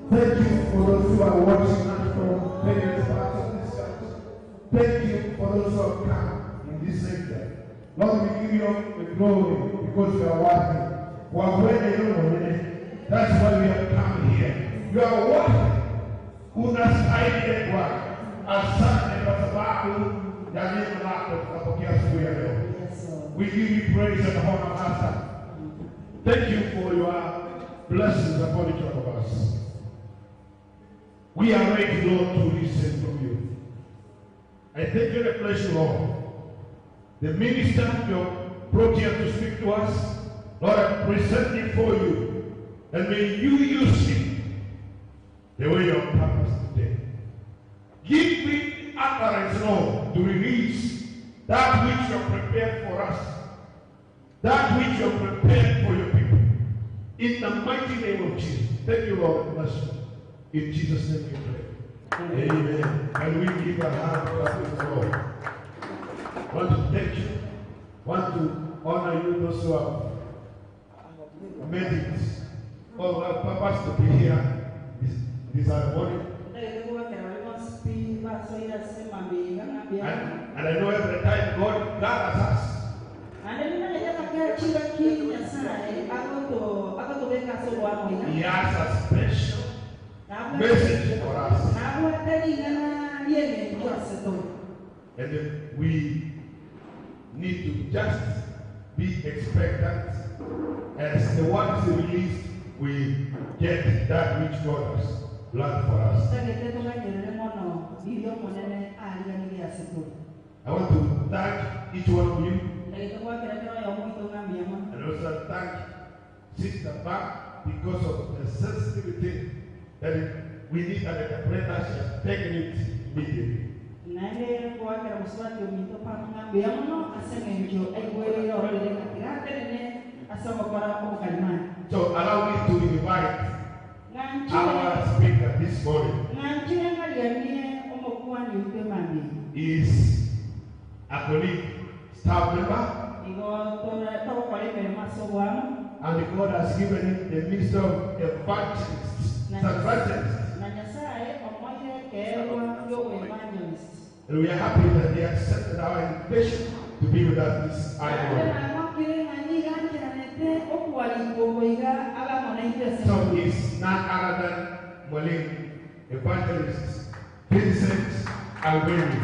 Thank you for those who are watching us from various parts of this country. Thank you for those who have come in this sector. Lord, we give you the glory because you are worthy. That's why we have come here. You are worthy. Unastahili Bwana. Asante kwa sababu ya neno lako tunapokea asubuhi ya leo. We give you praise and honor, Master. Thank you for your blessings upon each one of us. We are ready, Lord, to listen from you. I thank you and bless you, Lord. The minister you brought here to speak to us, Lord, I present him for you. And may you use him the way you have purpose today. Give me utterance, Lord, to release that which you have prepared for us. That which you have prepared for your people. In the mighty name of Jesus. Thank you, Lord. Bless you. In Jesus' name we pray. Amen. And we give a hand to the Lord. I want to thank you. I want to honor you, those who have made it. Or have purpose to be here this morning. And I know every time God gathers us. He has a special message for us. And we need to just be expectant. As the one is released, we get that which God has planned for us. I want to thank each one of you. And also thank Sister Bach because of the sensitivity that we need an interpreter. She has taken it immediately. So allow me to invite our speaker this morning. He is a colleague, staff member. And God has given him the ministry of evangelist. And we are happy that he accepted our invitation to be with us this hour. So he's none other than Moline, evangelist Vincent Alwini.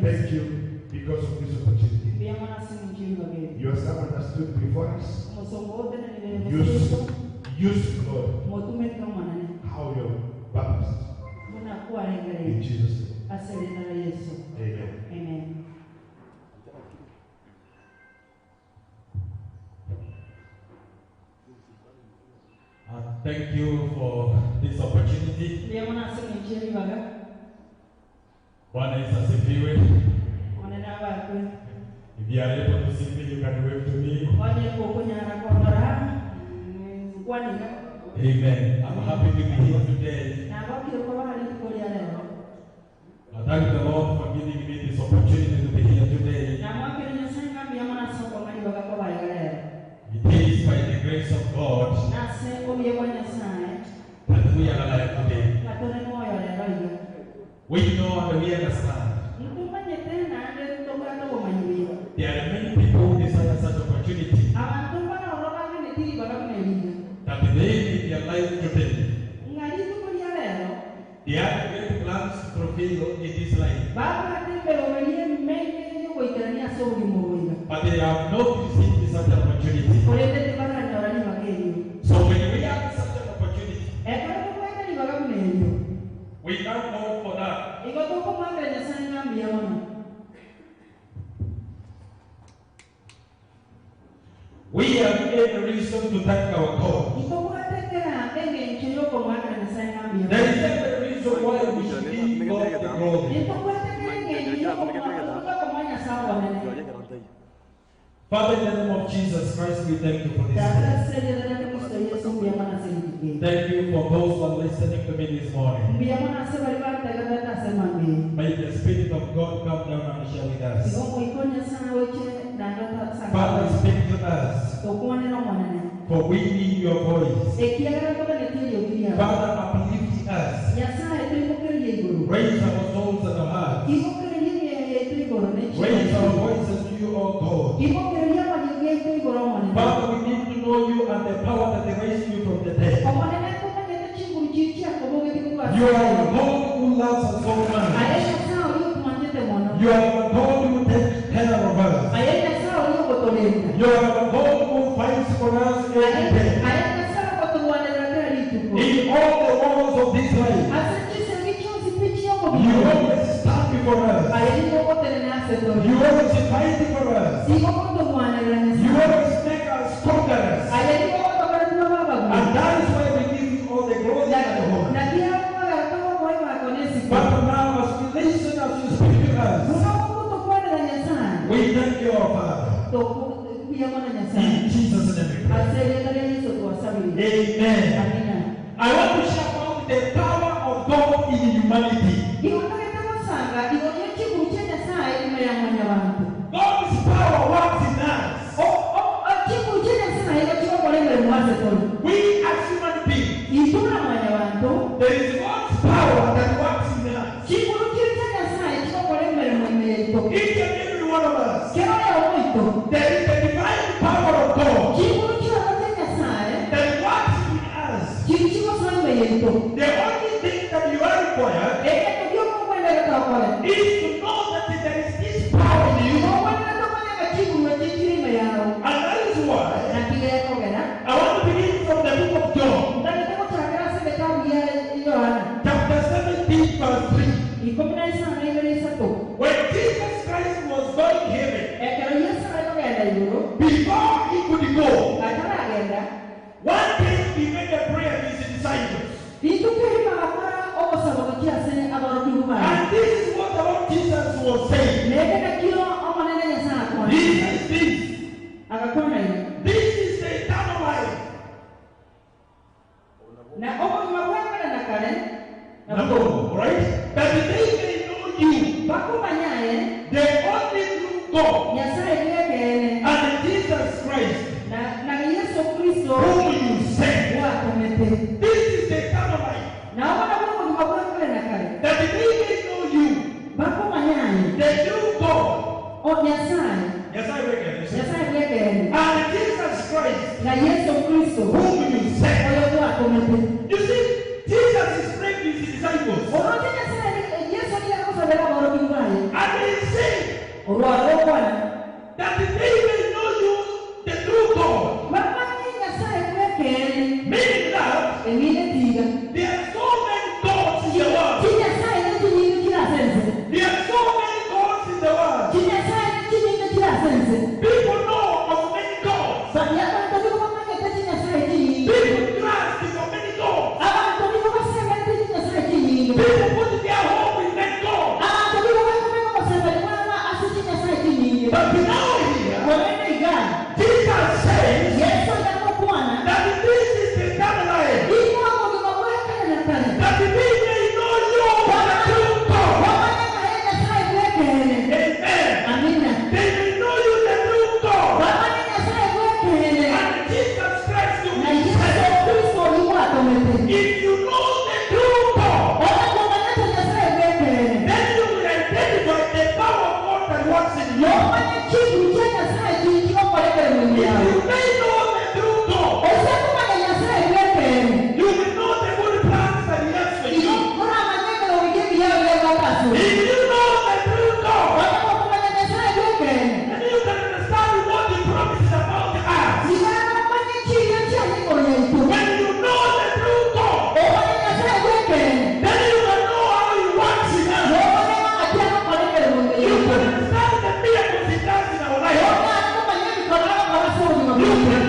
Thank you because of this opportunity. You have some understood before us. Use Lord how you purpose. In Jesus' name. Amen. Amen. Thank you for this opportunity. Bwana Yesu asifiwe. If you are able to see me, you can wave to me. Amen. I'm happy to be here today. I thank the Lord for giving me this opportunity to be here today. It is by the grace of God that we are alive today. We know and we understand. There are many people who desire such opportunity. That they in their life today. They have great plans to fulfill in this life. But they have not received such an opportunity. So when we have such an opportunity, we thank God for that. We have every reason to thank our God. There is every reason why we should give God the glory. Father, in the name of Jesus Christ, we thank you for this day. Thank you for those who are listening to me this morning. May the Spirit of God come down and share with us. Father, speak to us, for we need your voice. Father, uplift us. Raise our souls and our hearts. Raise our voices to you, O God. Father, we need to know you and the power that raised you from the dead. You are a God who loves us so much. You are a God who takes care of us. You are a God who fights for us every day. In all the wars of this life, you always stand before us. You always fight for us. You always make us conquerors. And that is why we give you all the glory and the honor. But now as we listen, as you speak to us, we thank you, our Father. In Jesus' name. Amen. I want to share about the power of God in humanity. God's power works in us. We as human beings, there is God's power that works in us. Each and every one of us, there is the divine power of God that works in us. The only thing that you are required is to know that there is this power in you. And that is why I want to begin from the book of John, chapter 17, verse 3. When Jesus Christ was going to heaven, before he could go, one day he made a prayer to his disciples. And this is what the Lord Jesus was saying. He says this. This is the eternal life. Number one, right? That they may know you, the only true God, and Jesus Christ, whom you sent. This is the eternal life. That they may know you, the true God, and Jesus Christ, whom you sent. You see, Jesus is praying to his disciples. And he said that they may know you, the true God. Meaning that there are so many gods in the world. There are so many gods in the world. People know of many gods. People trust in many gods. People put their hope in many gods. But now here, Jesus says that this is the eternal life. That we may know you, the true God. Amen. They may know you, the true God. And Jesus Christ will be saved. If you know the true God, then you will identify the power of God that works in you. If you may know the true God, you will know the good plans that he has for you. If you know the true God, then you can understand what he promises about us. When you know the true God, then you can know how he works in us. You can understand the miracles he does in our life. You can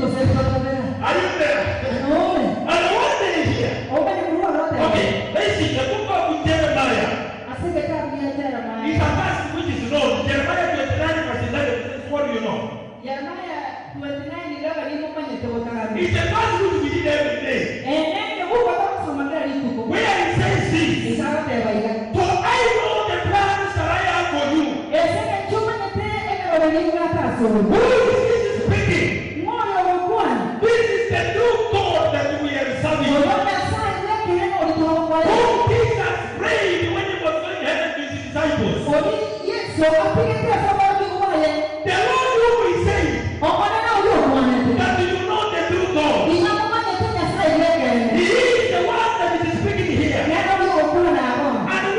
Are you there? And one day here. Okay, let's see the book of Jeremiah. It's a verse which is known. Jeremiah 29 verse 11. This is what you know. It's a verse which we read every day. Where it says this. For I know the plans that I have for you. Who is this speaking? This is the new God that we are serving. Who Jesus prayed when he was going to heaven to his disciples. The Lord who is saying that you know the true God. He is the one that is speaking here. And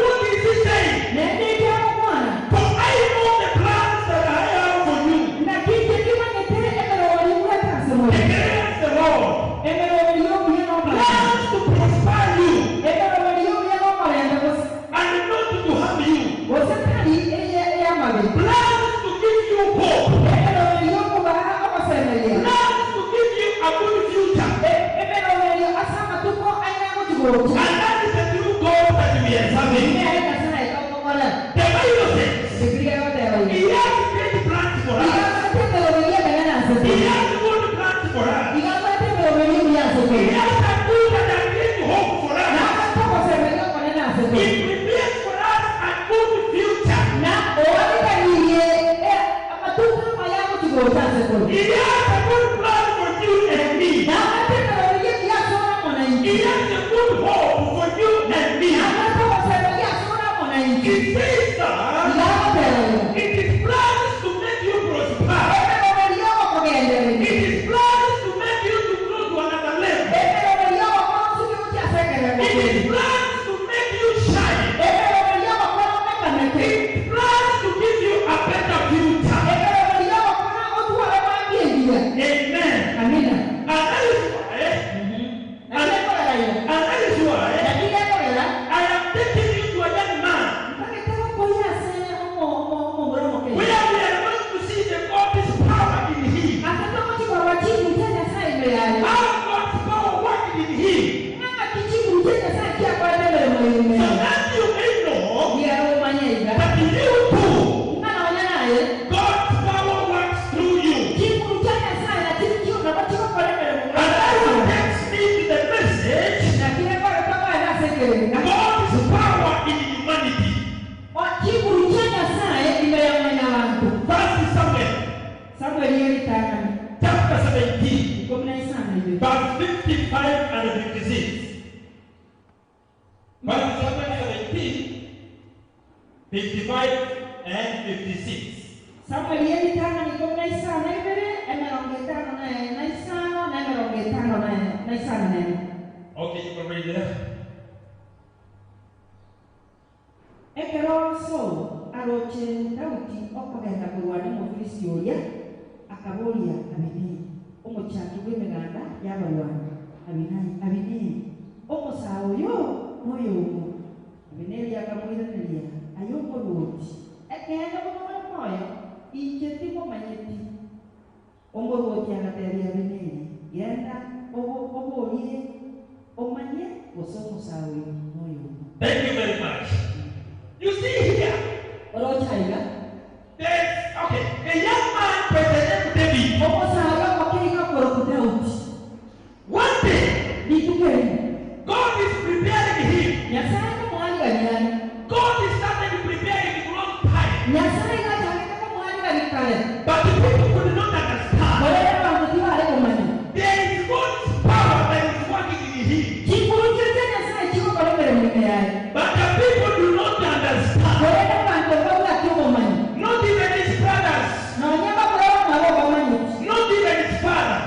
what is he saying? For I know the plans that I have for you. Declares the Lord. Plans to prosper you and not to harm you. Plans to give you hope. Plans to give you a good future. And that is the true God that we are serving. The Bible says He has great plans for us. He has good plans for us. He has a good and a great hope for us. He prepares for us a good future. He has a good plan for you and me. He has a good hope for you and me. It says that it is plans to make you prosper. It is plans to make you to grow to another level. It is plans to make you shine. It is plans to give you a better future. Amen. And that is why I am taking you to a young man where we are going to see the God's power in him. How God's power working in him. So that you may know that you too, God's power works through you. And that will take me to the message, God's power in humanity. First Samuel, chapter 17, verse 55 and 56. First Samuel 17, 55 and 56. Okay, you can read it. Ekero Saul aroche Daudi okagenda kurwana n'Omufilisti oria akaburia Abineri omukyaki gw'emiganda y'abalwanyi. Abineri omusawo oyo n'oyo omu. Abineri akamwiranira ay'omulwoti egenda munono mwoyo inje timumanyiti. Omulwoti agateerera Abineri genda obuulire omanye gusa omusawo oyo n'oyo omu. Thank you very much. You see here, there's, okay, a young man presented David. One day, God is preparing him. God is starting preparing him long time. But the people could not understand. There is God's power that is working in him. But the people do not understand. Not even his brothers. Not even his father.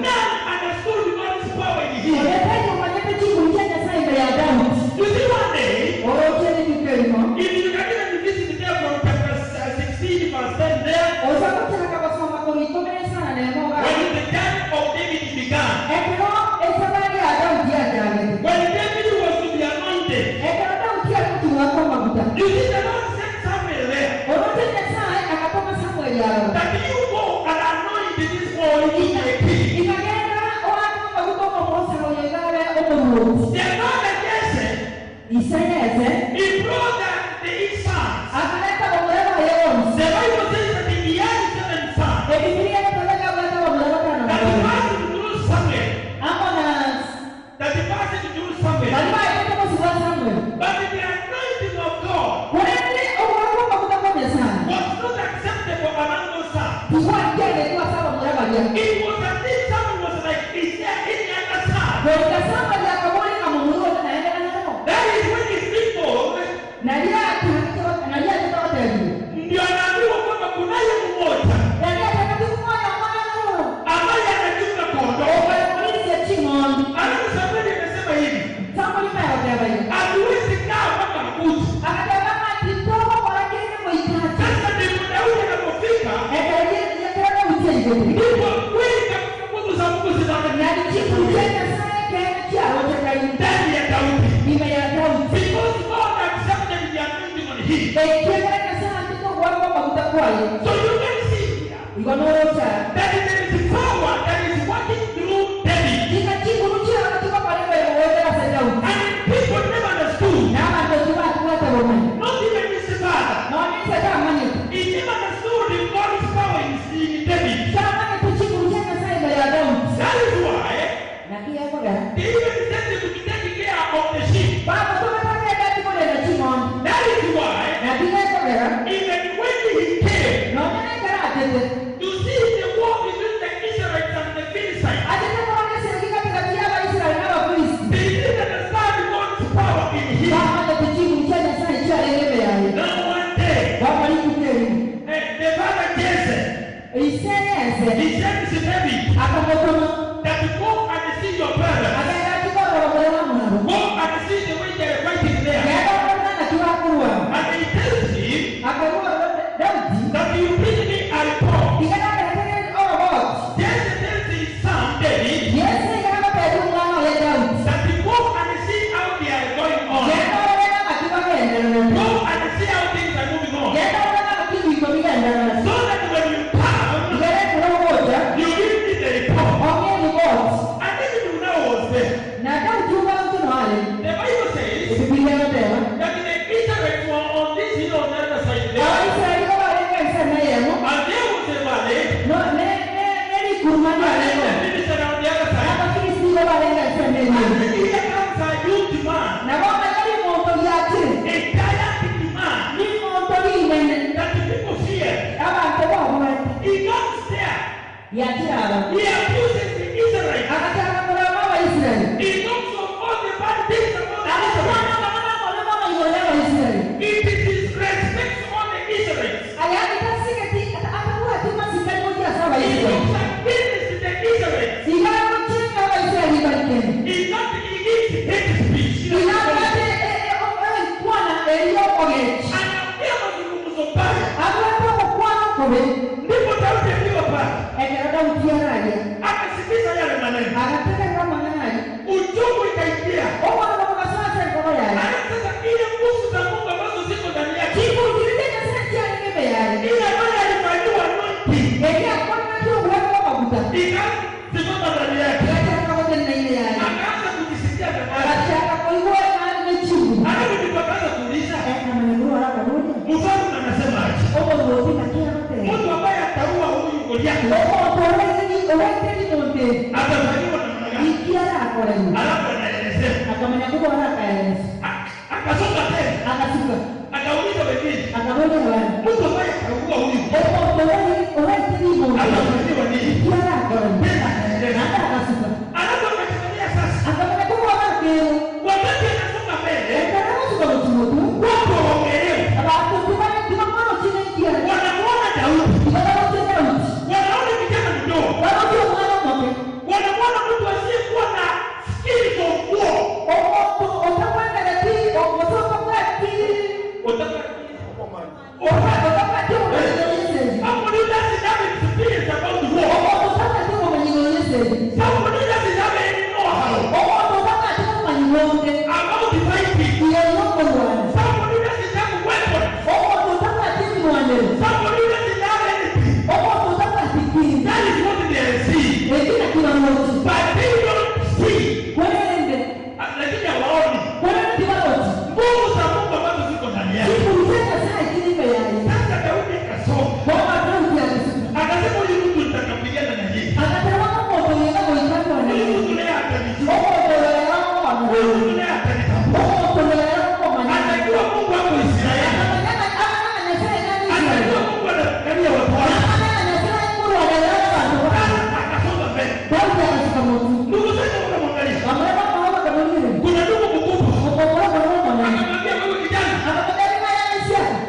None understood God's power in him. You see one day, if you can even visit there from chapter 16 verse 10 there, when the time of David began, when David was to be anointed, you see the Lord sent Samuel there, that you go and anoint this boy. him. So you can see here that there is power that is working through David. And people never understood. Not even his father. He never understood the God's power in David. That is why they even said they would be taking care of the sheep. That is why even when he came to see the war between the Israelites and the Philistines, they didn't understand God's power in him. Now one day, the father Jesse, he said to David, that go and see your brother. Go and see the way they are fighting there. And he tells him that you bring me a report. Jesse tells his son David that you go and see how they are going on. Go and see how things are moving on. So that when you come, you give me the report. And David was there. The Bible says that the Israelites were on this hill on the other side there. And there was a valley. And then the Philistines on the other side. And then here comes a huge man. A gigantic man that the people fear. He comes there. He accuses the Israelites. He talks of all the bad things about the Israelites. He disrespects all the Israelites. He looks like business to the Israelites. He gives hate speech. Anaambia mazungumzo baya. Ndipo Daudi akiwa pale. Akasikiza yale maneno. Uchungu ikaingia. Sasa ile nguvu za Mungu ambazo ziko ndani yake. Ile ambayo alifanywa anointing. Ikasimama ndani yake. Akaanza kujisikia vibaya. Akaanza kuuliza. Mfalme anasema aje? Mtu ambaye ataua huyu Goliathi. Atafanywa namna gani? Alafu anaelezea. Akasonga tena. Akauliza wengine. Mtu ambaye ataua huyu. Atafanywa nini? Tena anaeleza. Alafu akaendelea sasa. Wakati anasonga mbele. Watu waongelee. Wanamuona Daudi. Wanaona kijana mdogo. Wanamuona mtu asiyekuwa na skills of war. Somebody doesn't have experience about war. Somebody doesn't have any know-how about the fighting. Somebody doesn't have weapons. Somebody doesn't have anything. That is what they see. But they don't see. Lakini hawaoni nguvu za Mungu ambazo ziko ndani yake. Sasa Daudi akasoma. Akasema huyu mtu nitakapigana na yeye. Huyu mtu naye atanijua. Huyu mtu naye atanitambua. Atajua Mungu wako Israeli. Atajua Mungu anakalia watu wake. Akasoma mbele. Ndugu zetu wanamwangalia. Kuna ndugu mkubwa. Akamwambia wewe kijana.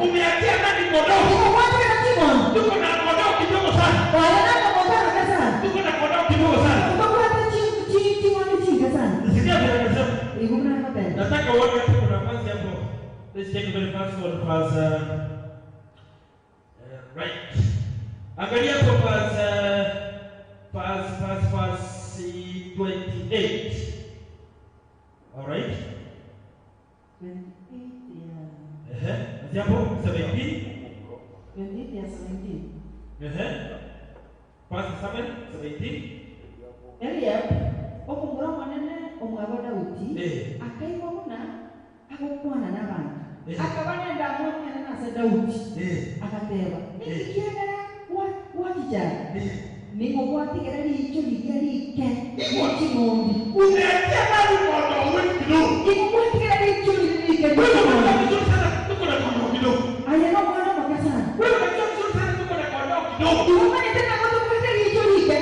Umeachia nani kodoo? Tuko na kodoo kidogo sana. Tuko na kodoo kidogo sana. Nisikia vile anasema. Nataka uone kuna nafasi hapo. Let's take the first one verse right. Angalia kwa verse 28. All right? 28, yeah. Hapo 17. Bendito ya 17. Verse 17. Eliab okungura manene omwabo Daudi akaibwa muna akokwana n'abantu akabanenda amwanya nase Daudi akateba nikiegera watijana ningokwatigira licho ligia like iking'ombe umeatia nani kondo kidogo ningokwatigira licho like wewe unajua vizuri sana tuko na kondo kidogo ayana mwana makasana wewe unajua vizuri sana tuko na kondo kidogo Umani tena kwa tukate licho like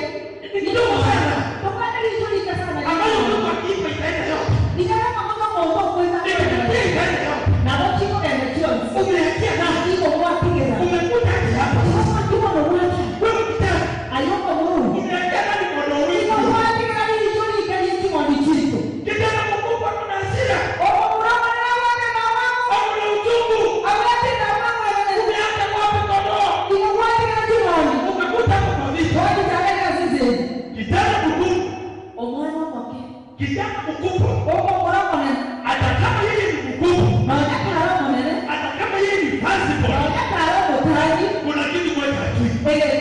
kidogo sana tukate licho like sana ambayo Mungu akipa itaenda yote nikana mama Mungu kwenda itaenda yote na wachiko ndio chionzi umeatia nani iko kwa tigera umekuta hapa sasa tuko na wacha wewe kitana ayoko Mungu umeatia nani kondo iko wewe kwa tigera licho like iking'ombe chito kitana mkubwa kuna hasira okurama na wana na wangu au na uchungu awati na wangu umeacha wapi kondo iko kwa tigera ching'ombe ukakuta kwa vipi watu tayari sisi kitana mkubwa omwana wake kijana mkubwa okurama na hata kama yeye ni mkubwa Majakara manene, hata kama yeye ni passport majakara mutani, kuna kitu moja hatui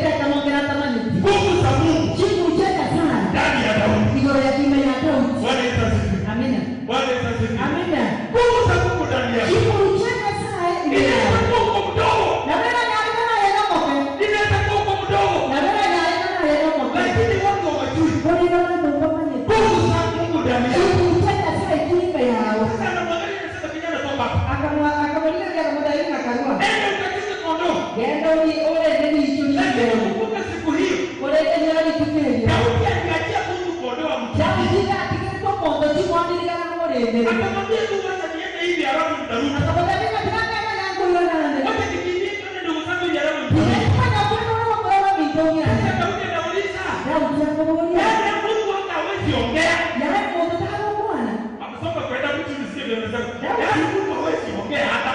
teka mongera tamani. nguvu za Mungu Chiku cheka sana. ndani ya Daudi Igoro ya kime ya Daudi. Bwana Yesu asifiwe Amina. Bwana Yesu asifiwe Amina. nguvu za Mungu ndani yako Chiku cheka sana inaweza ile. kuwa uko mdogo Na wewe nyalika na yeye moke. inaweza kuwa uko mdogo Na wewe nyalika na yeye moke. lakini watu hawajui Bodi na wewe ndo manye. nguvu za Mungu ndani yako Chiku cheka sana ikilika yao. sasa anamwangalia anasema kijana toka Akamwambia ya mudai na karua. ende ukatize kondoo Genda uli ole ndani hicho lakini hicho. kumbuka siku hiyo Ole ndani ya kipindi. Daudi aliachia Mungu kondoo amchukue Yaani atikiri kwa mondo chimwandika na morende. akamwambia tu wacha niende hivi halafu nitarudi Akabadilika tunaka na yangu yona nande. wacha nikimbie tuende ndugu zangu ili halafu nitarudi Nilifanya kwenda kwa mwana mitonya. sasa Daudi anauliza Daudi anamuuliza. yaani Mungu hata hawezi ongea Yaani moto tano bwana. amesoma kwenda mtu nisikie vile anasema yaani Mungu hawezi ongea hata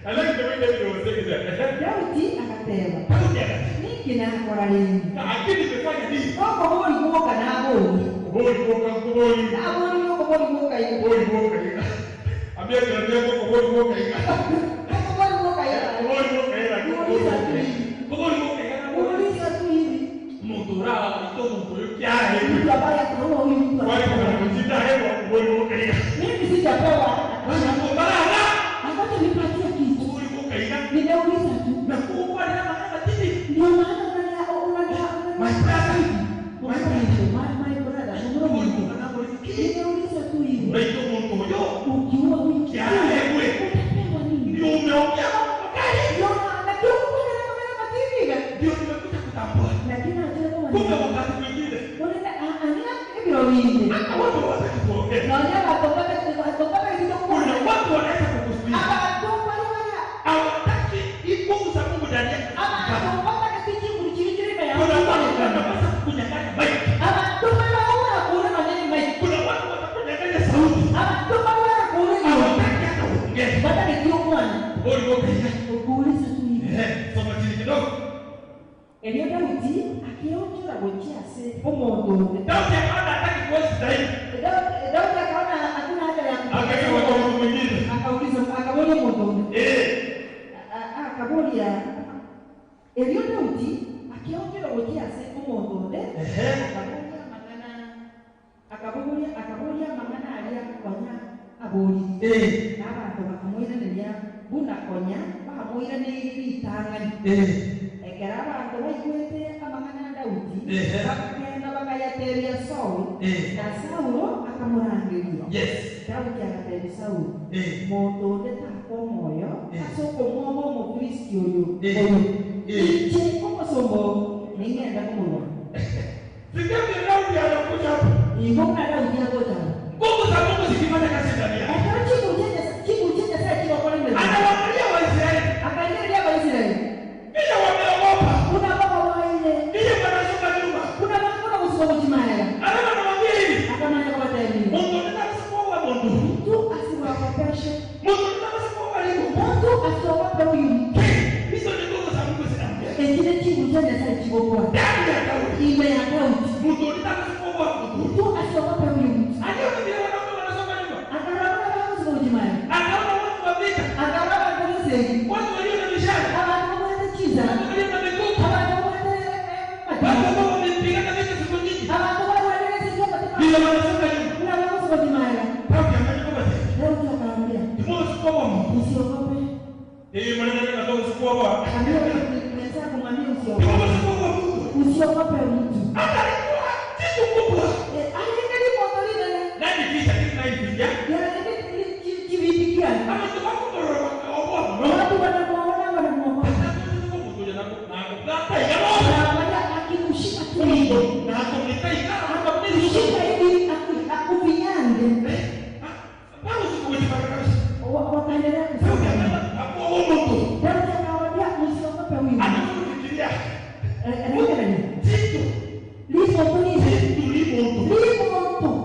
alafu ndio ndio unasema Daudi akatema. Daudi akasema Niki na kwa lingi. akili imefanya nini Kwa boli kuoka na boli. kuboli kuboli Na boli yuko boli kuoka hiyo. kuboli ambia tunataka kuboli kuboli Kwa boli kuoka hiyo. kuboli Uliza tu hivi. mutura ito muturu kyahe Mtu ambaye ataona huyu mtu. wale kuna kujita hewa kuboli kuboli Mimi sijapewa. wanakumbana Ngoja nipatie kitu. kuboli kuboli Ninauliza tu. na kubwa na maana tini Ndio maana unataka my brother ninauliza tu hivi. ndio mtu huyo Ukiua wiki kyahe wewe utapewa nini? ndio umeongea mambo makali Ndio na ndio kuna na matini. ndio nimekuja kutambua Lakini acha kumbe wakati mwingine Unaenda ania hivyo wingi. hata watu hawataki kuongea Naona watopata hizo kuna watu wanaweza kukuzuia atopa wala hawataki nguvu za Mungu ndani yako atopa kitu kulichirikiri ya. kuna watu wanaweza kukunyang'anya maiki Atopa wala kuna maneno mengi. kuna watu watakunyang'anya sauti Atopa wala kuna hawataki hata uongee bata ni kitu bwana. kuboli kuboli Ukuuliza tu hivi. soma chini kidogo Elio Daudi akiona gochiase omondo. Daudi akaona hataki kuoshi zaidi Daudi akaona hakuna haja ya akaja watu mwingine akauliza akabolia mondo. Akabolia Elio Daudi akiona gochiase omondo. Akabolia mangana alia konya aboli. Abantu bakamwira nelia buna konya bakamwira n'ibitangani. Ekera abantu bayikwete amangana ya Daudi bakagenda bakayateria Saulo na Saulo akamurangiria Daudi akateria Saulo mondo ndetako moyo asoko mwobo omukristo oyo iche omusombo ningenda kumulwa Sikati Daudi anakuja hapo iboka Daudi agoja nguvu za Mungu zikifanya kazi ndani yake akara chiku chenye sasa kiwa kwa nini anawaangalia Waisraeli akaendelea Waisraeli kisha wameogopa kuna baba waile kisha wanashuka nyuma kuna makona usiku mjimaya alafu anamwambia hivi akamanya kwa tayari Mungu nitakusipoa Mungu mtu asiwakopeshe Mungu nitakusipoa alipo mtu asiwape huyu hizo ni nguvu za Mungu zinaongea ekile chiku chenye sasa kibokuwa ndani ya Daudi ime ya Daudi Mungu nitakusipoa Mungu mtu asiwape huyu aliona vile wanaume wanasoma nyuma akarabana usiku mjimaya akaona watu wa vita akarabana segi. watu walio na mishale, Abantu batekiza. watu walio na mikuki, Abantu watu ambao wamepigana vita siku nyingi, abantu barwanira sigi bila batema. wanasonga nyuma. Kuna watu wajimaya. Paulo anasema hivi, Leo tunakwambia Timotheo sikuwa Mungu. usiogope. Maneno yanatoka sikuwa kwa. Ambia tunaweza kumwambia usiogope. Timotheo sikuwa Mungu. Usiogope mtu. Hata alikuwa kitu kubwa. Angalia motorina. Nani kisha kitu na hivi ya? Kividikia. Kama tuko kwa roho. Watu wanamuona wanamuona. Akikushika kidogo Na kumlipia akikushika hivi akufinyange Paulo sikujibarakashi. wakaendelea kusema Hapo huko. Daudi anawaambia msiogope huyu. Anafikiria Anaenda kitu lipo polisi tulipo. lipo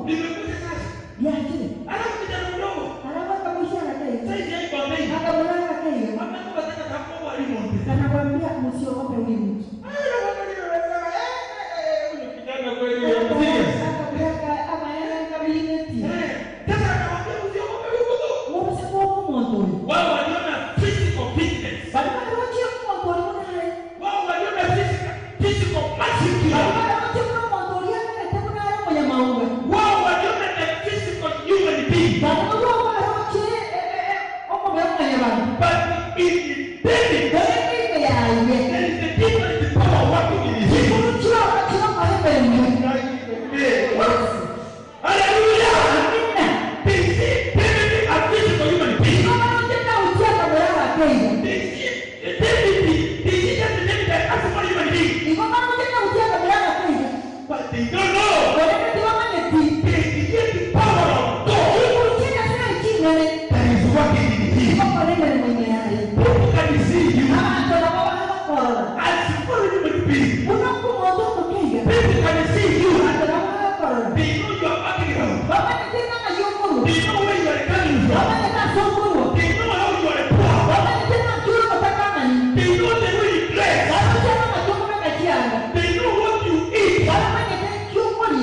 Nimekuja sasa. yaje Alafu kijana mdogo. anaweka mshahara kai Sasa yeye kwa bei. akamwona kai Hapa kwa nataka hapo walimu. anakuambia msiogope huyu mtu Kijana kweli serious. akaweka amaenda kabineti Sasa anawaambia usiogope huko. wao moto Wao waliona physical fitness. bado wanawacha moto wanaye Wao waliona physical maturity. Wao waliona the physical human being. But in David, there is a different power working in his life. Hallelujah. They see David as physical human being. They see David, they see that David as physical human being. But they don't know. They see the power of God that is working in him. People can see you as physical human being. People can see you. They know your background. They know where you are coming from. They know how you are poor. They know the way you dress. They know what you eat.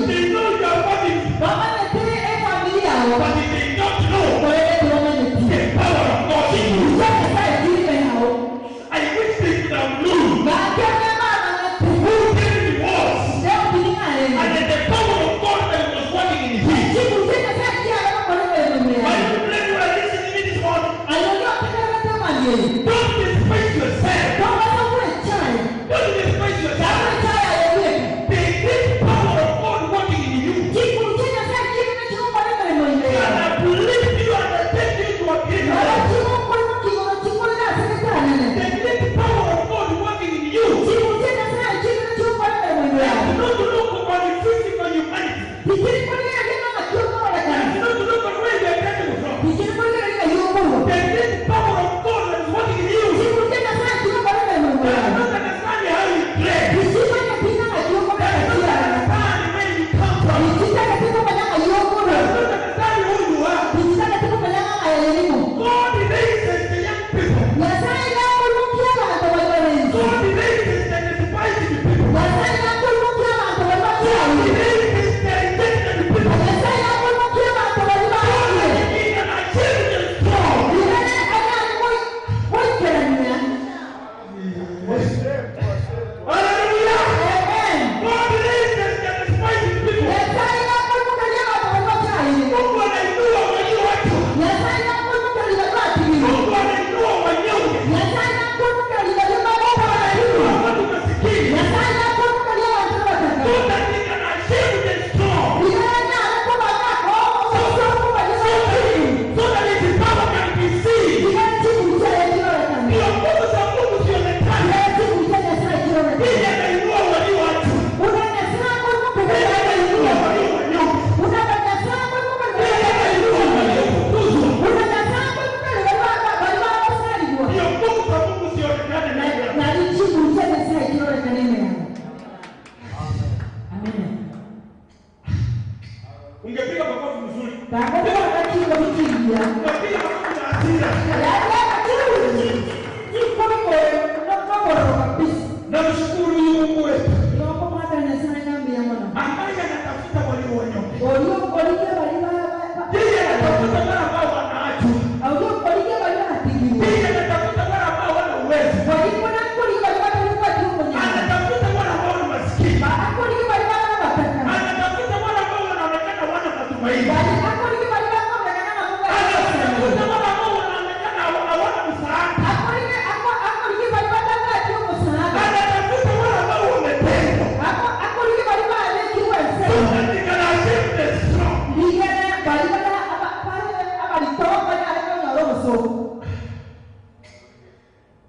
They know your body. But they don't know the power of God in you. I wish they could have known who David was and then the power of God that was working in him. Why do you blame you are listening to me this morning? Don't despise yourself. Don't despise yourself. The power of God working in you. And I believe you and I take you to a greater level. The power of God working in you. Not to look upon the physical humanity. Not to look at where you are coming from. The power of God that is working in you.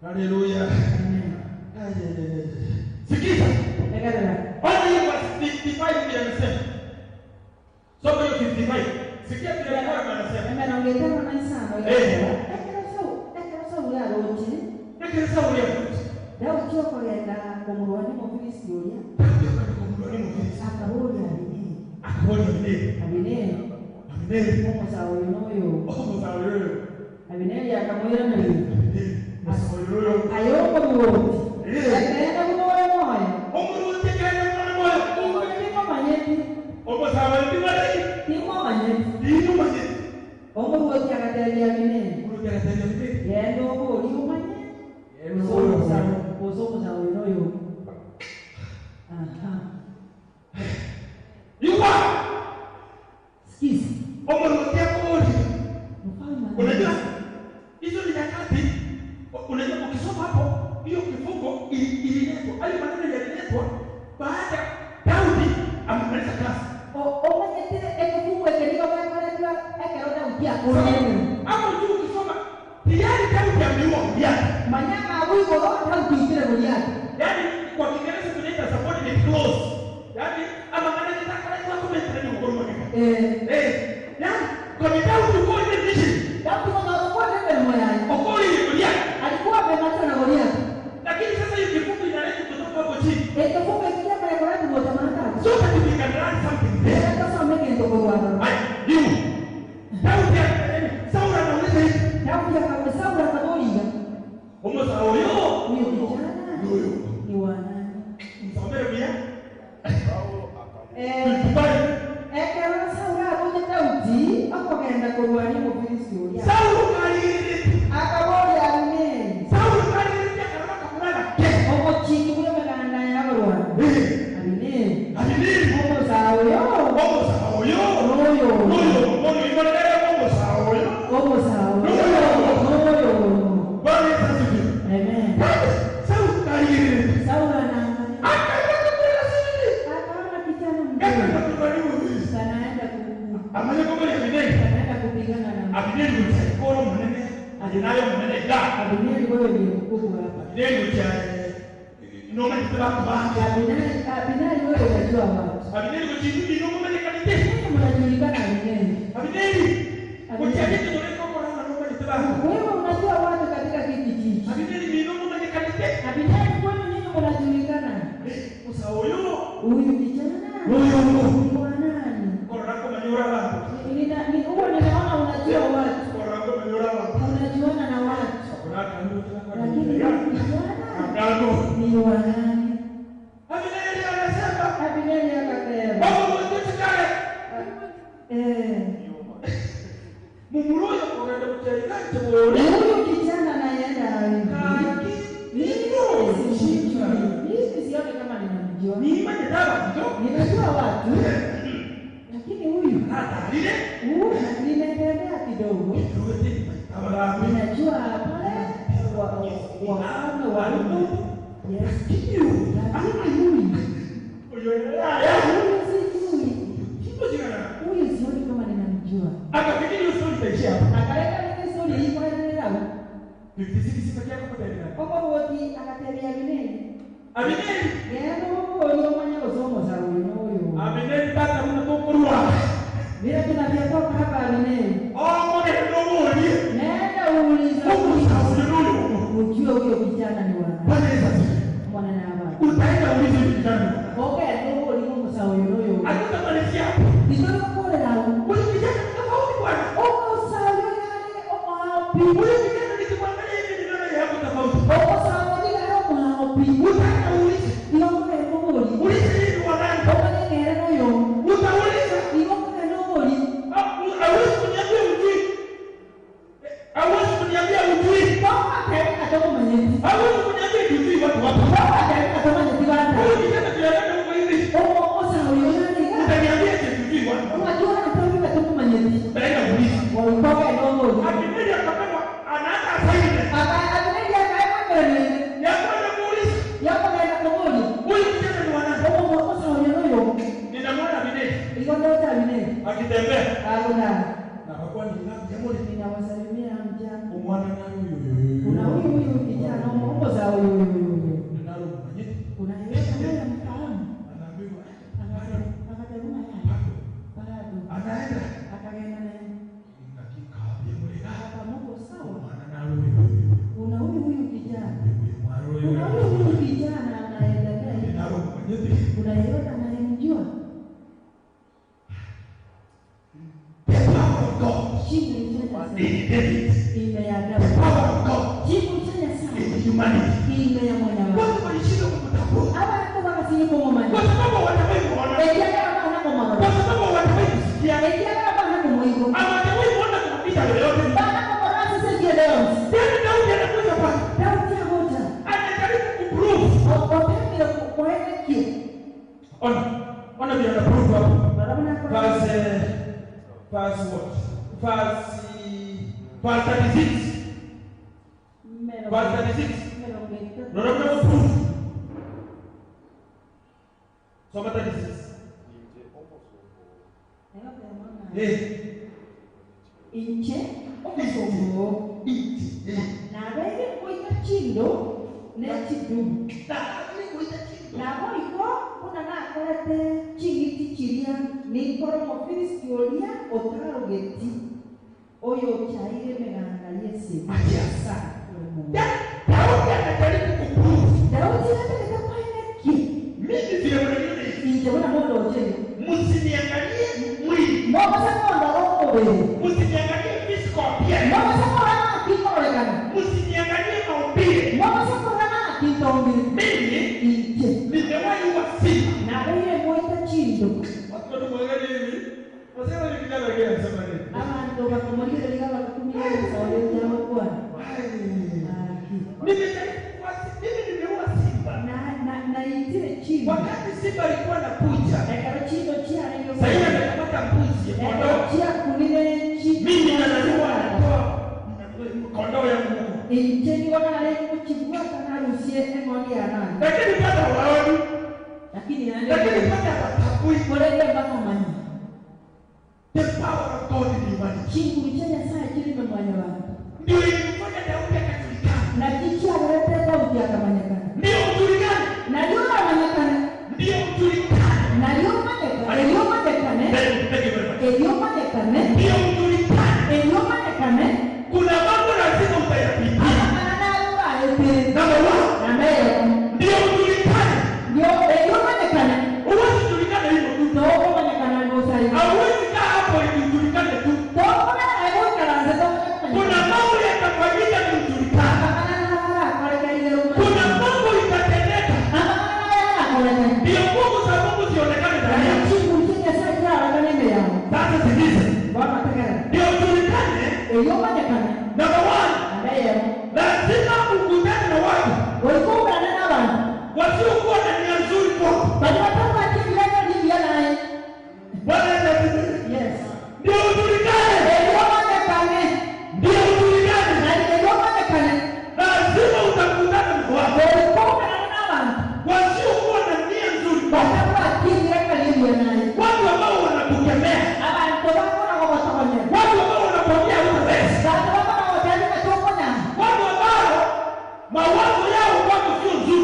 Hallelujah. Sikiza. Only verse 55 ndio anasema. Soma hiyo 55. Sikia kile anasema. Anaongea na Isaya. Ekero uli afuti. Dao choko yenda kumurwani mu Kristo ya. Abineri. Abineri akamwira na yeye. Ayoko muoti. Akaenda kumwona moyo. Omuruti kaenda kumwona moyo. Umurimo manyeti. Omusawa ndibali. Timo manyeti. Timo manyeti. Omuruti akatendea Abineri. Omuruti akatendea Abineri. Yendo oli umanye. Ozo musawa yoyo. Aha. Yuko. Sikiza. Omuruti akoli. Mfalme. Unajua hizo ni nyakati, unajua ukisoma hapo hiyo kifungo ililetwa, hayo maneno yaliletwa baada Daudi amemaliza kazi. Omanyetire ekifungo ekiriko bakoletwa ekeroda ukia kunene. Hapo juu ukisoma tayari Daudi ameua Goliathi. Manyama abuyiko Daudi itire Goliathi. Yaani kwa Kiingereza tunaita subordinate clause. Yaani ama maneno yatakaleta comment na mkono wake. Yaani kwa Daudi uko ile mission. Daudi anakuwa ndio moyo. Okoli Goliathi. Alikuwa amemata na Goliathi. Lakini sasa hiyo kifungo inaleta kutoka hapo chini. Kifungo ikiwa pale kwa watu wote manataka. So that we can learn something there. Sasa umeke ndoko wako. You. Daudi Saula anauliza hivi. Daudi akamwambia Saula kaboliga. Umoza huyo. Huyo kijana. Huyo. Ni wana. Msomee pia. Ekero Saula aboje Daudi akogenda kurwani mu Kristo ya. Saula kaliri. Akaboli Abineri. Saula kaliri akaroka kulala. Omo chiki kule maganda ya barwa. Abineri. Omoza huyo. Omoza huyo. Huyo. Huyo imelea omoza huyo. Omoza huyo. Bwana asifiwe. Amen. Saula kaliri. Saula na amanya kama Abineri anaenda kupigana na Abineri mtakoro mnene alinayo mnene da Abineri wewe ni mkubwa hapa. Abineri inoma kitaba kubanga Abineri wewe unajua watu. Abineri kujibu inoma mnene kanite mnajulikana Abineri kujibu tunako kwa inoma kitaba wewe unajua watu katika kijiji. Abineri inoma mnene kanite Abineri kwani nini mnajulikana? Musa huyu kijana huyo nani? Korako manyura watu. Huwa ninaona unajua watu. Korako manyura watu. Unajiona na watu. Lakini kijana ni wanani? Abineri anasema. Abineri akasema. Wao mtukale. Mumuroyo kwenda kuchaikaje bora. Huyo kijana anaenda wapi? Mimi sione kama ninamjua. Ni imani dawa ndio. Ninajua watu. Lakini huyu hata ile nimetembea kidogo. Ninajua pale wafalme wa Mungu. Yes. Lakini huyu sioni kama ninamjua. Akafikiri usoni taishia hapo. Akaleta ile story hii kwa nini leo? 56 sikia kwa tena. Kwa wote akatembea Abineri. Yeye ndio mwenye usomo za huyo. Abineri tata unapokurwa. Vile tunavyotoka hapa Abineri. Mbona ndio mwoni? Nenda uulize. Ujue huyo kijana ni wa. Bwana Yesu asifiwe. Mwana na baba. Utaenda uulize kijana. Okay, ndio ulimu sawa huyo. Akuta Malaysia. Ndio kule na huyo kijana tofauti bwana. Sawa yale hapi. Huyo kijana nikimwangalia hivi ninaona yako tofauti. Sawa yale hapi. Utaenda uulize. Ndio kule ndio. Ulize nini wanani? Kama ni ngere huyo. Utauliza. Ndio kule ndio. Hawezi kuniambia ujui. Hawezi kuniambia ujui. Kama tena kama mwenyewe. Hawezi kuniambia ujui watu wapo. Kama tena kama mwenyewe. Huyo kijana tunaenda huko hivi. Sawa yale. Utaniambia ujui watu. Unajua anataka kama mwenyewe. Utaenda uulize. Walitoka ndio. Abineri akapema anaanza assignment. Abineri akaenda mbele. Yako na muulize. Yako kaenda kumuli. Huyo kijana ni wanani? Sawa yale. Ninamwona Abineri. Iko ndio Abineri. Akitembea. Hakuna. Na kwa nini jambo Ninawasalimia mjambo. umwana nani huyo? Kuna huyu kijana in David. ime ya The Daudi. power of God Jibu chanya sana. in humanity. Ime ya mwana wa. Watu walishindwa kutambua Aba yako bakasiye kwa mwana. kwa sababu watawahi kuona, Ekia kama bana kwa mwana. kwa sababu watawahi kusikia, Ekia kama bana kwa mwigo. hawatawahi kuona kupita yoyote. Bana kwa mwana sasa leo. Tena Daudi anakuja pale, Daudi amoja. anajaribu kuprove. Opemile kwa hiki. Ona vile anaprove hapo. Barabara kwa. Verse what? Verse 36. Verse 36. No, proof. Soma 36. Inche okusongo na bebe kuita chindo ne chidumu na boiko kuna na kolete chingiti chiria ni koromo Filistiolia otarogeti oyo chaire meganda Yesu Ajiasa. Daudi anajaribu kuprove. Daudi anataka kufanya kitu. Mimi vile unaniona hivi. Nje wana moto ujeni. Msiniangalie mwili. Mbona sasa ndo roho wewe? Msiniangalie physical appearance. Mbona sasa wana kitu rekana? Msiniangalie maumbile. Mbona sasa wana kitu mbili? Mimi Nje. nimewahi kuwa simba. Na wewe moita chindo. Watu wanamwangalia hivi. Wasema ni kijana gani anasema nini? Ama ndo bakamwambia ligala kutumia sawa jambo kwa. Nimeua simba. Na itile chindo. Wakati simba alikuwa anakuja, Ekara chindo chia ndio. sasa hivi amekamata mbuzi, kondoo. Chia kunile chindo. Mimi ninajua kondoo ya Mungu. Injeni wana leo kuchibua kana rusie ngoni ya nani. Lakini pata waoni. Lakini Lakini pata watakui. Kolende mpaka mani. The power of God in humanity. Chingu chenya saa kile mwanya wa. Ndio ilifanya Daudi akajulikana. Na kichi alete Daudi akamanyakana. Ndio ujulikane. Na yule amanyakana. Ndio ujulikane. Na yule amanyakana. Ndio amanyakana. Thank you very much. Ndio amanyakana. Ndio ujulikane. Ndio amanyakana. Kuna mambo lazima utayapitia. Ana alikuwa ete. Number 1. Na mbele. Ndio ujulikane. Ndio amanyakana. Uwezi julikana hivyo tu. Ndio amanyakana ndio sai. Hauwezi kaa hapo ili ujulikane tu. Ndio amanyakana. Kuna mambo yatafanyika ni ujulikane. Kuna mambo itatendeka. Ndio nguvu za Mungu zionekane ndani yako. Sasa sikiliza. Ndio ujulikane. Number 1. Lazima ukutane na watu wasiokuwa na nia nzuri kwako. Bwana asifiwe. Yes. Ndio ujulikane. Ndio ujulikane. Lazima utakutana na watu wasiokuwa na nia nzuri kwako. Watu ambao wanakukemea. Watu ambao wanakwambia hutaweza. Watu ambao mawazo yao kwako sio nzuri.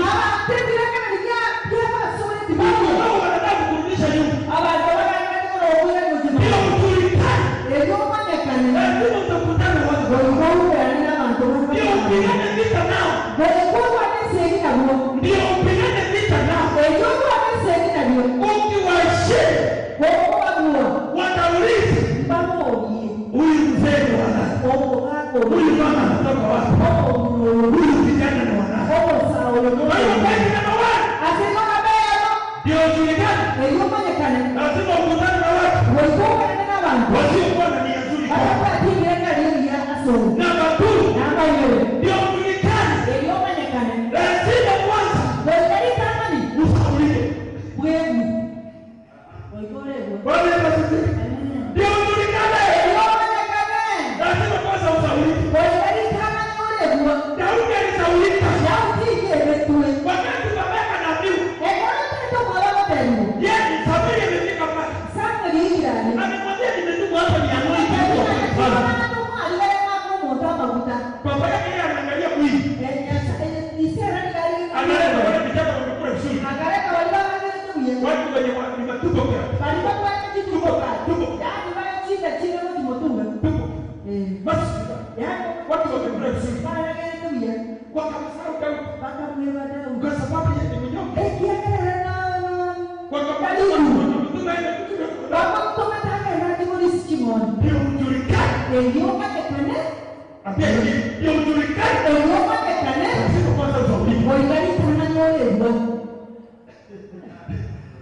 Watu ambao wanataka kukurudisha nyuma. Ndio ujulikane. Lazima utakutana na watu. Ndio upigane vita nao. Ndio upigane vita nao. Ukiwaheshimu watauliza, huyu mzee ni wa nani? Huyu mama anatoka wapi? Huyu kijana ni wa nani? Kwa hiyo kazi namba 1 ndio ujulikane. Lazima ukutane na watu wasiokuwa na nia nzuri kwako. Namba 2 ndio ujulikane. Lazima kwanza usaulike. Bwana asifiwe. Ndio ujulikane. Lazima kwanza usaulike. Daudi alisaulika. Wakati babaka anaambiwa, yeye Samweli amefika pale. Amemwambia nimetumwa hapa nianue kitu. Baba yake yeye anaangalia mwili. Anaenda kwa vijana wamekula vizuri. Watu wenye ni matuko kwa. Basi watu wamekula vizuri. Wakamsahau Daudi. Kwa sababu yeye ni mnyonge. Wakabali wanamtuma ile kitu. Ndio ujulikane. Ambia ndio ujulikane. Lazima kwanza utauliza.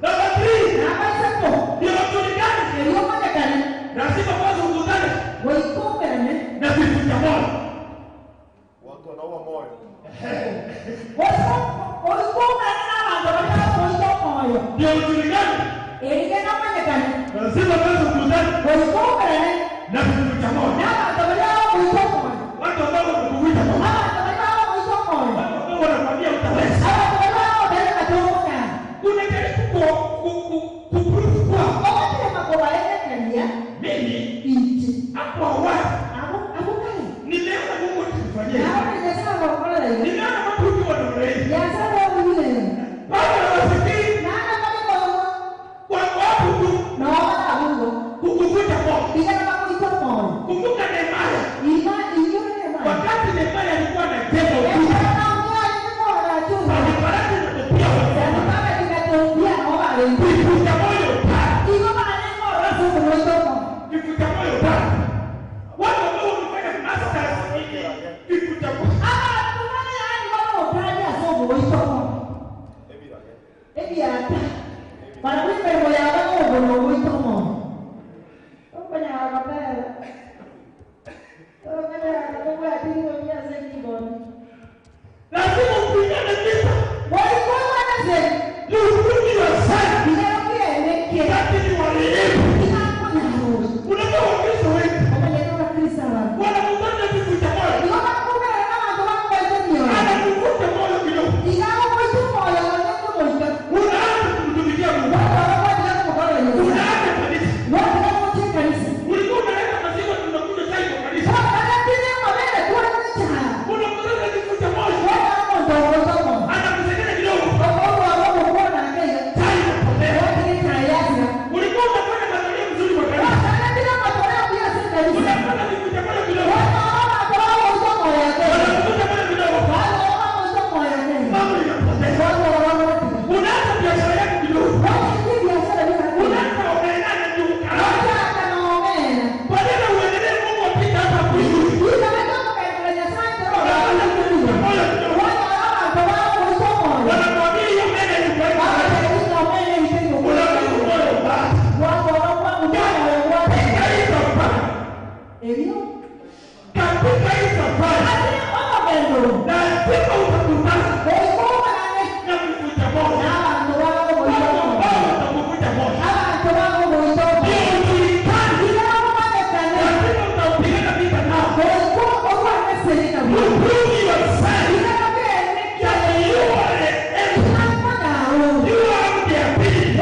Number 3. Ndio ujulikane. Lazima kwanza ukutane. Na vitu vya moyo. Watu wanaua moyo. Ndio ujulikane. Lazima kwanza ukutane. Na vitu vya moyo. Watu ambao wanakuita moyo. Watu ambao wanakwambia utaweza. Unajaribu kuprove kwa mimi hapo awali nimeona Mungu akifanyia. Nimeona watu wengi wanafurahi. Bado hawasikii. Wako hapo tu. Kukuvuta moyo. Kumbuka Nehemia. Wakati Nehemia alikuwa anajenga ukuta. Alifariki na kupia wazee. Kuvuta moyo. Kuvuta moyo. Watu ambao wamefanya masters hivi. Kuvuta moyo. Lazima upigane vita. You prove yourself. Lakini waliibu. Unajua Wakristo wengi wanakutana vitu cha moyo. Anakuvuta moyo kidogo. Unaanza kumtumikia Mungu. Unaanza kanisa. Ulikuwa unaleta maziwa tunakuja chai kwa kanisa. Unakutana vitu cha moyo. Anakusaidia kidogo. Chai inapotea. Ulikuwa unafanya matoleo mzuri kwa kanisa. Unafanya vitu cha moyo kidogo. Wanakuvuta moyo kidogo. Mambo inapotea. Unaanza biashara yako kidogo. Unaanza unaendana juu karaka. Badala uendelee Mungu apita hapa kuishi. Unafanya vitu cha moyo kidogo. Wanakuambia hiyo mbele ni kwa hiyo. Unafanya moyo mbaya. Katika hii safari. Katika hii safari. Lazima utakutana na vitu cha moyo. Watu ambao watakuvuta moyo. Ndio ujulikane. Lazima utaupigana vita nao. You prove yourself. That you are the enemy. You are the ability.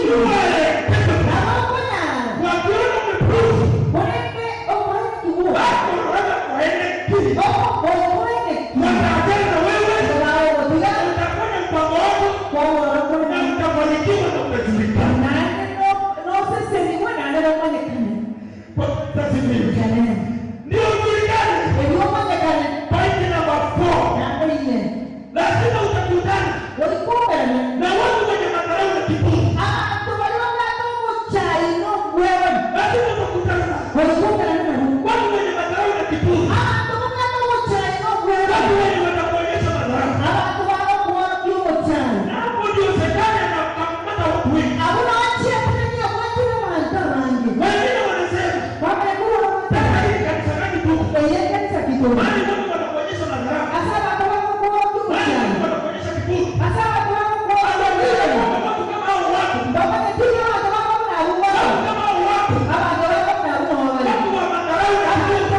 You are the principal. Wakiona umeprove. Wako wanaweza kuenda kili. Wataachana wewe. Utafanya mpango wako. Na utafanikiwa na utajulikana. Ndio ujulikane. Point number 4. Lazima utakutana na watu wenye madharau na kiburi. Lazima utakutana na watu wenye madharau na kiburi. Watu wenye watakuonyesha madharau. Na hapo ndio Shetani anakamata watu wengi. Wengine wanasema sasa hii kanisa gani tu? Mahali watu wanakuonyesha madharau. Mahali watu wanakuonyesha kiburi. Watu kama hao watu. Watu kama hao watu. Watu wa madharau na kiburi.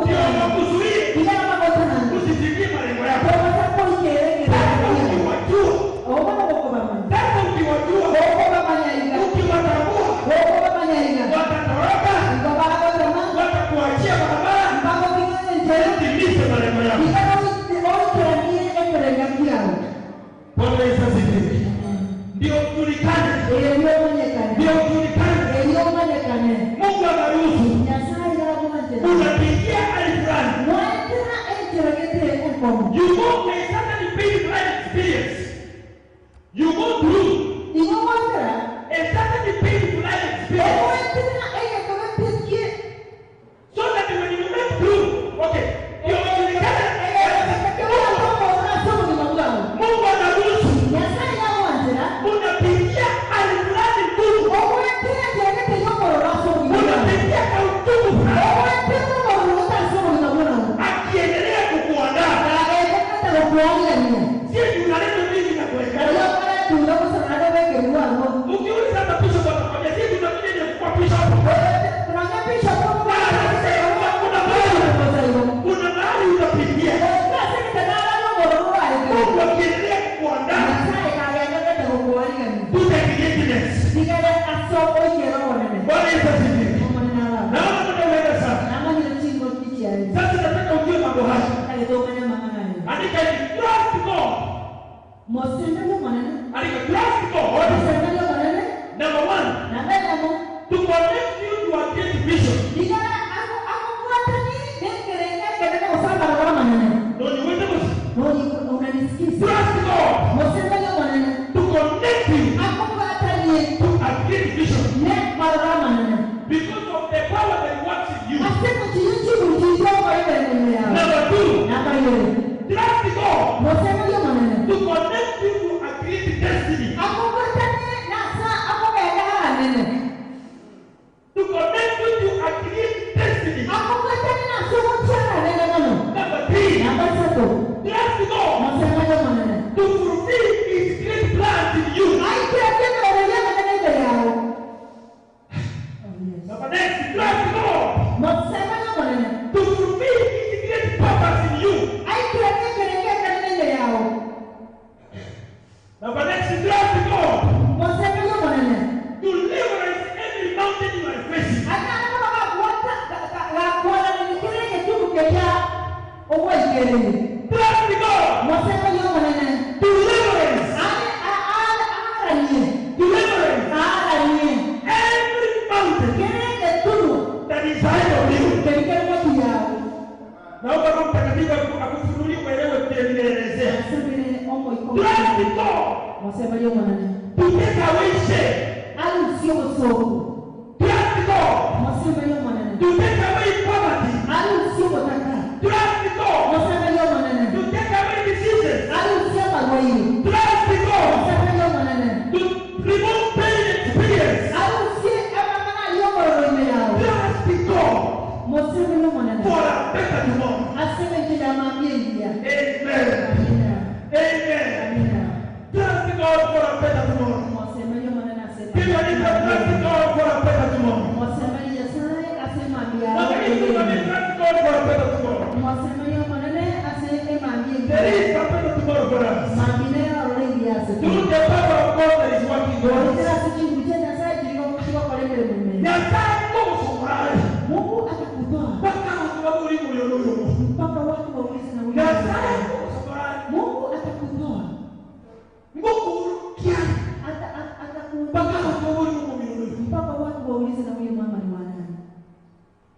Ndio wakuzuie. Usifikie malengo yako. Sasa ukiwajua. Ukiwatambua. Watatoroka. Watakuachia barabara. Utimize malengo yako. Bwana Yesu asifiwe. Ndio ujulikane. Ndio ujulikane. Mungu anaruhusu. Unapitia hali fulani. You go a certain pain life experience. You go through a certain pain life experience. ya. Sasa nataka ujue mambo haya. Alidoganya mama. Andika trust God. Mosenda yo manene. Andika trust God. Mosenda yo manene. Number 1. Namba mo. To connect you to a great vision. Digara ako kuata ni dengereka kadang usah barang manene. Don't you wait a minute. No, unanisikiza. Trust God. Mosenda yo manene. To connect you Ako kuata ni to a great vision. ne barang manene. Because of the power that works in you. Asema chichi mchizo kwa ile neno yao. Number 2. Namba yo. Trust God. Mosenda yo manene. To connect you to a great destiny. Ako kuata ni nasa ako kaya nene. To connect you to a great destiny. Ako kuata ni nasa mchana nene neno. Number 3. Namba 3. Trust God. Mosenda yo manene. To fulfill His great plans in you. Ai kira kira oraya manene yao. Number 9. Trust God. Mosenda yo manene. To fulfill His great purpose in you. Ai kira kira manene yao. Number 9. Trust God. Mosenda yo manene. To liberate every mountain you are facing. Ana kama kuata la kuona ni kile kitu kenya owo ikere. Trust God. Mosenda yo manene. To liberate. Deliverance. Every mountain that is ahead of you. Naomba Roho Mtakatifu akufunulie uelewe vile ninaelezea. Trust God. To take away shame. Trust God. To take away poverty. Trust God. To take away diseases. Trust God. To remove pain experience. Trust God for a better tomorrow. Amen. Amen. Trust God for a better tomorrow. People need to trust God for a better tomorrow. Trust God for a better tomorrow. There is a better tomorrow for us. Through the power of God that is working for us. Nyasai Mungu sumari. Mpaka watu ulimwengu. Nyasai Mungu sumari. Mungu kiani. Mpaka watu ulimwengu.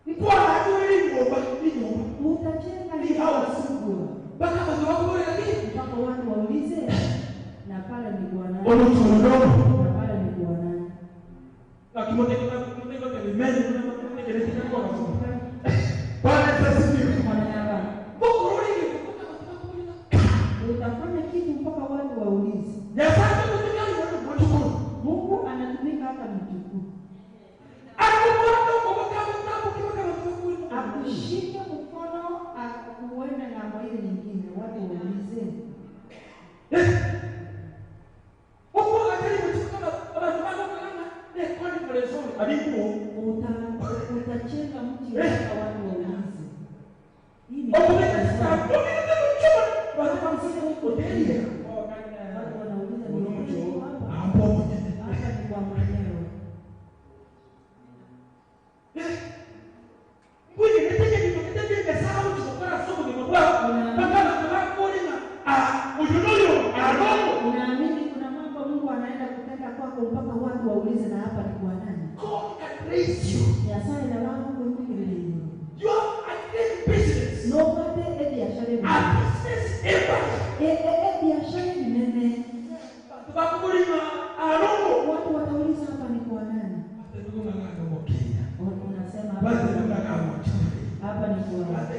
Mkwala ulimwengu. Ni hawa sugu. Mpaka watu ulimwengu. Na kimoja kilimeni kwa masomo. Bwana asifiwe. Utafanya kitu mpaka watu waulize. Mungu anatumika hata mjukuu. Akushika mkono akuenda ng'ambo ile nyingine, watu waulize. Utachenga mti mpaka watu waulize. Hii ni watu wanauliza ni hapa ni kwa mwenyewe. Unaamini kuna mambo Mungu anaenda kutenda kwako mpaka watu waulize na hapa ni kwa nani? Yasai na wangu kumwili. Nobody biashara ni. Biashara ni nene. Watu watauliza hapa ni kwa nani? Unasema hapa ni kwa nani?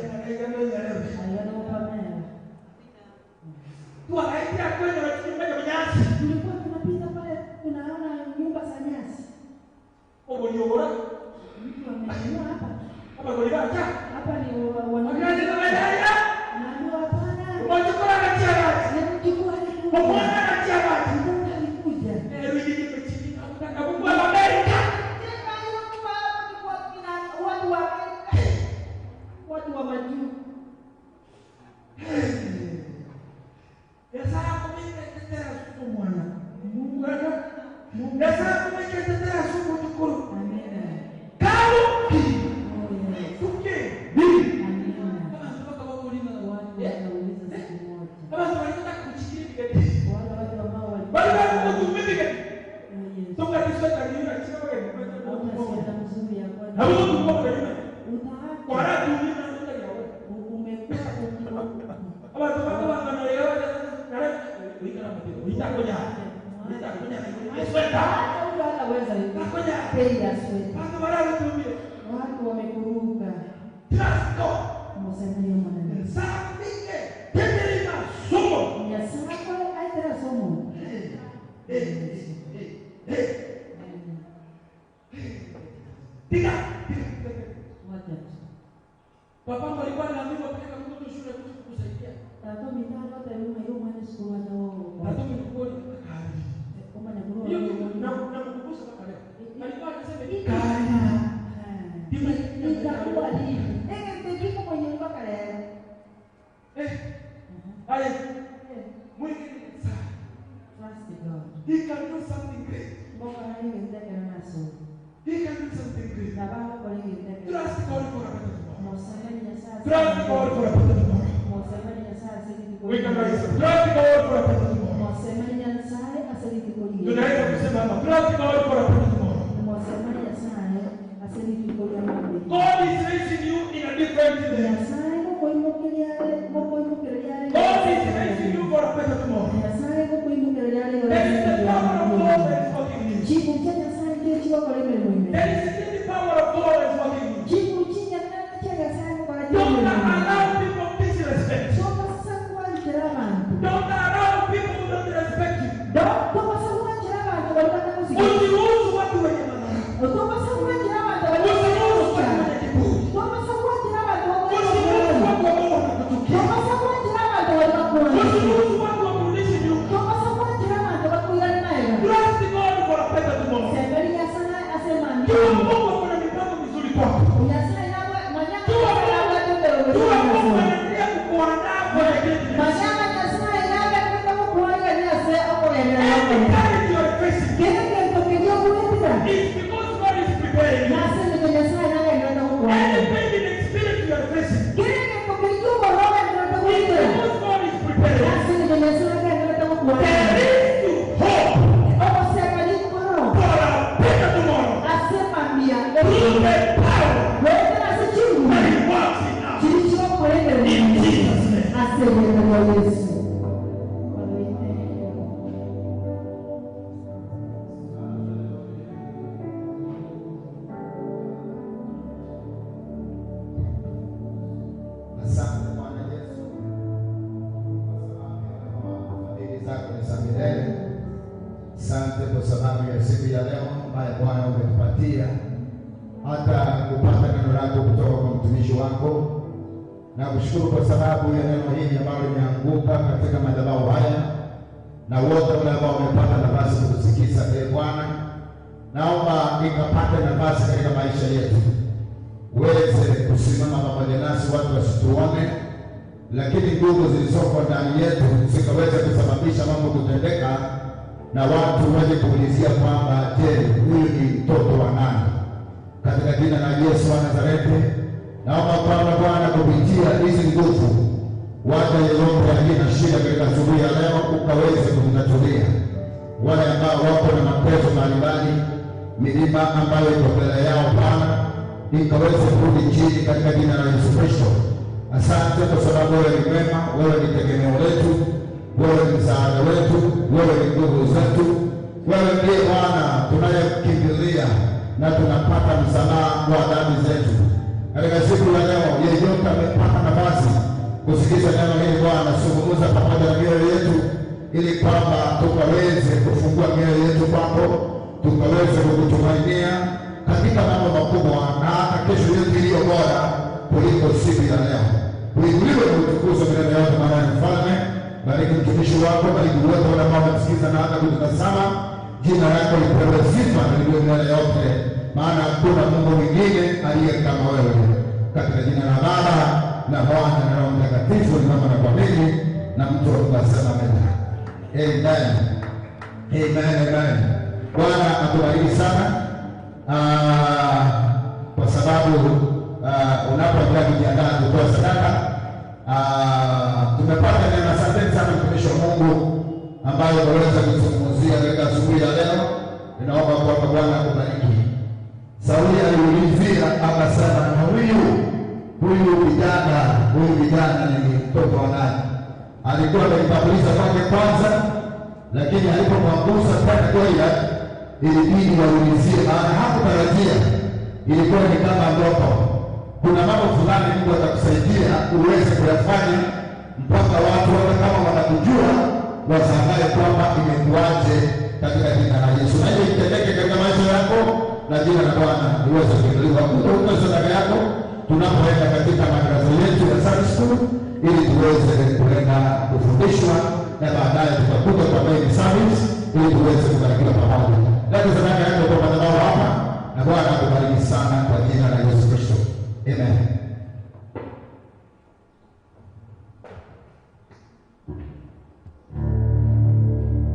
Tulikuwa tunapita pale tunaona nyumba za nyasi. Mtu amenunua hapa. Hapa ni wanaanza naambiwa hapana. Nimechukua alikuja. Watu wa majuu. Amen. nitakuja sweta Hataweza nitakuja penda sweta. watu wanaotumia Watu wamekuruka. trust God Mwasemani mwana. sabike tendelima somo Nyasako aitera somo. tika Wacha. papa alikuwa anaambiwa kupeleka mtoto shule kusaidia Tato mitano tayo mayo mwana skula nao. tato mkubwa Kama na guru. hiyo nakukumbusha mpaka leo alikuwa anasema Kana. Nitakuwa hivi. Tekiko kwenye mpaka leo. haya mwingine sana Trust God. he can do something great Mungu anayetaka naso. he can do something great Na baba kwa nini nitaka. trust God for a better tomorrow Mwasemani nyasasa. trust God for a better tomorrow Mwasemani nyasasa sisi. we can rise trust God for a better tomorrow Mwasemani nyasasa asali tukolie. tunaweza kusema hapa trust God for a better tomorrow Mwasemani nyasasa asali tukolie mambo. God is raising you in a different way Nyasasa kuimukilia God is raising you for a better tomorrow Nyasasa there is the kuimukilia power of God that is working in you Chiku cha Nyasasa ndio chiwa kwa leme mwime. there is the power of God that is working in you Chiku chinya na cha Nyasasa kwa ajili. don't allow people to disrespect you Soka sasa kwa kirama. don't allow people who don't respect you Toka sasa kwa kirama kwa wataka kusikia. usiruhusu watu wenye maneno Toka sasa kwa kirama kwa usiruhusu wataka watu wenye kiburi Toka sasa kwa kirama kwa usiruhusu wataka watu ambao wanakuchukia Toka sasa kwa kirama kwa wataka usiruhusu watu wakurudishe nyuma Toka sasa kwa kirama kwa wataka trust God for a better tomorrow Sembali Nyasasa asema jua Mungu kuna mipango mizuri kwako Nyasasa yawa manyaka jua Mungu Mungu anaendelea kukuandaa kwa kile Manyaka Nyasasa yawa kwenda kukuaga Nyasasa hapo every yanayoka time you are facing Kile kinatokea kuletea it's because God is preparing you Nyasasa ni Nyasasa yawa kwenda kukuaga any pain and experience you are facing Kile kinatokea kwa roho it's kinatokea because God is preparing you Nyasasa ni Nyasasa yawa kwenda kukuaga there is hope Osema ni koro for a better tomorrow asema mbia through the power wewe na sichungu that is working now kilicho kwenda in Jesus' name. asema kwa Yesu Asante Bwana Yesu kwa sababu ya fadhili zako ni za milele. Asante kwa sababu ya siku ya leo ambayo Bwana umetupatia hata kupata neno lako kutoka kwa mtumishi wako, na kushukuru kwa sababu ya neno hili ambalo limeanguka katika madhabahu haya, na wote wale ambao wamepata nafasi kutusikiza. Ee Bwana, naomba ikapate nafasi katika maisha yetu, uweze kusimama pamoja nasi, watu wasituone, lakini nguvu zilizoko ndani yetu zikaweze kusababisha mambo kutendeka, na watu waje kuulizia kwamba je, huyu ni mtoto wa nani? Katika jina la Yesu wa Nazareti, naomba kwamba Bwana, kupitia hizi nguvu, waja yeyote aliye na shida katika asubuhi ya leo ukaweze kutatulia. Wale ambao wako na mateso mbalimbali, milima ambayo iko mbele yao Bwana, ikaweze kurudi chini katika jina la Yesu Kristo. Asante kwa sababu wewe ni mwema, wewe ni tegemeo letu, wewe ni msaada wetu, wewe ni nguvu zetu, wewe ndiye Bwana tunayekimbilia na tunapata msamaha wa dhambi zetu. Katika siku ya leo, yeyote amepata nafasi kusikiza neno hili Bwana, zungumza pamoja na mioyo yetu, ili kwamba tukaweze kufungua mioyo yetu kwako, tukaweze kukutumainia katika mambo makubwa na hata kesho yetu iliyo bora kuliko siku ya leo. Uinuliwe na utukuzwe milele yote, maana ni mfalme. Bariki mtumishi wako, bariki wote wale ambao wanasikiza na hata kutazama. Jina lako lipewe sifa na liwe milele yote, maana hakuna Mungu mwingine aliye kama wewe. Katika jina la Baba na Mwana na Roho Mtakatifu nimeomba na kuamini, na mtu akasema amen. Amen. Amen. Amen. Bwana atubariki sana. Kwa sababu unapoendelea kujiandaa kutoa sadaka, tumepata neno. Asante sana mtumishi wa Mungu ambaye umeweza kuzungumzia katika asubuhi ya leo. Ninaomba kwamba Bwana akubariki. Sauli aliulizia akasema, na huyu kijana ni mtoto wa nani? Alikuwa amejitambulisha kwake kwanza, lakini alipomwangusa tena Goliath ilibidi waulizie, maana hakutarajia. Ilikuwa ni kama ndoto. Kuna mambo fulani Mungu atakusaidia uweze kuyafanya mpaka watu hata kama wanakujua washangae kwamba imekuaje katika jina la Yesu. Na hiyo itendeke katika maisha yako na jina la Bwana liweze kuinuliwa. Kutoka sadaka yako tunapoenda katika madarasa yetu ya Sunday school ili tuweze kuenda kufundishwa na baadaye tutakuja kwa main service ili tuweze kubarikiwa pamoja. Leta sadaka yako kwa madhabahu hapa na Bwana akubariki sana kwa jina la Yesu Kristo. Amen.